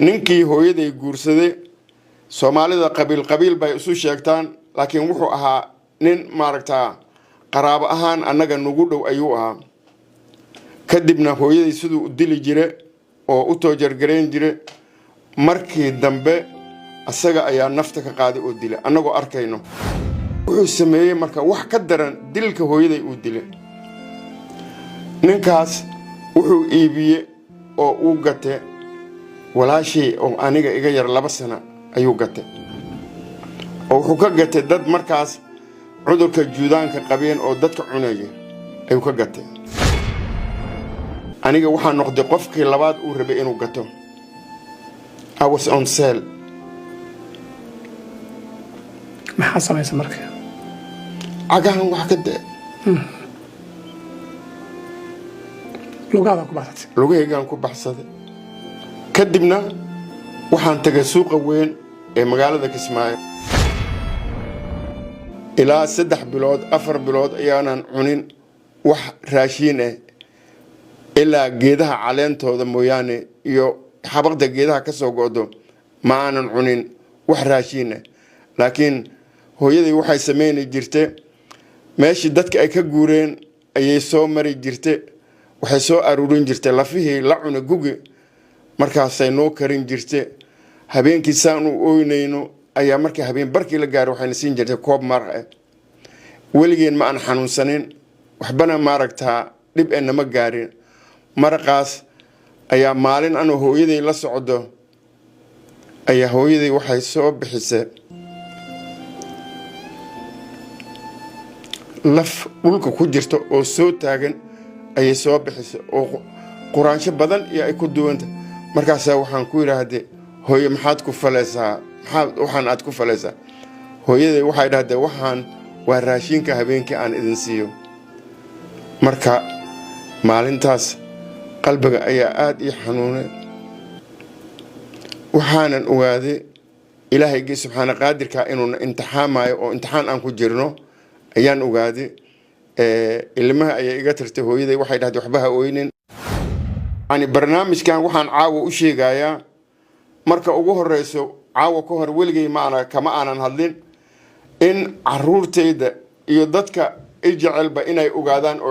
ninkii hooyaday guursaday Soomaalida qabiil bay isu sheegtaan laakiin wuxuu ahaa nin maaragtaa qaraabo ahaan annaga nugu dhow ayuu ahaa kadibna hooyaday sidoo u dili jire oo u toojargareyn jire markii dambe asaga ayaa nafta ka qaaday oo dilay annagoo arkayno wuxuu sameeyay marka wax ka daran dilka hooyaday uu dilay ninkaas wuxuu iibiyay oo uu gatay walaashii oo aniga iga yar 2 sano ayuu gatay oo wuxuu ka gatay dad markaas cudurka juudaanka qabeen oo dadka cunaya ayuu ka gatay aniga waxaan noqday qofkii labaad uu rabay inuu gato I was on sale maxaa sameeyay marka agahan wax ka daa lugahaygaan ku baxsaday kadibna waxaan tagay suuqa weyn ee magaalada Kismaayo ilaa 3 bilood 4 bilood ayaanan cunin wax raashin ah ilaa geedaha caleentooda mooyaane iyo xabaqda geedaha ka soo go'do ma aanan cunin wax raashin ah laakiin hooyaday waxay sameeyay jirtay meeshii dadka ay ka guureen ayay soo mari jirtay waxay soo aruurin jirtay lafihii la cuna gugi markaas ay noo karin jirtay habeenkii saan u ooynayno ayaa markii habeen barkii la gaaro waxay siin jirtay koob maraq ah weligeen ma aan xanuunsanin waxbana maaragtaa dib ee nama gaarin maraqaas ayaa maalin anoo hooyaday la socdo ayaa hooyaday waxay soo bixisay laf dhulka ku jirta oo soo taagan ayay soo bixisay oo quraansho badan iyo ay ku duwanta markaas waxaan ku yiraahday hooyo maxaad ku falaysaa waxaan aad ku falaysaa hooyaday waxay dhahday waxaan waa raashinka habeenkii aan idin siiyo marka maalintaas qalbiga ayaa aad ii xanuunay waxaanan ogaaday Ilaahay subxaanahu qaadirka inuu imtixaamayo oo imtixaan aan ku jirno ayaan ogaaday ilmaha ay iga tirtay hooyaday waxay dhahday waxba ha ooynin ani barnaamijkan waxaan caawa u sheegayaa marka ugu horeyso caawa ka hor weligay kama aanan hadlin in caruurtayda iyo dadka ay jecelba inay ogaadaan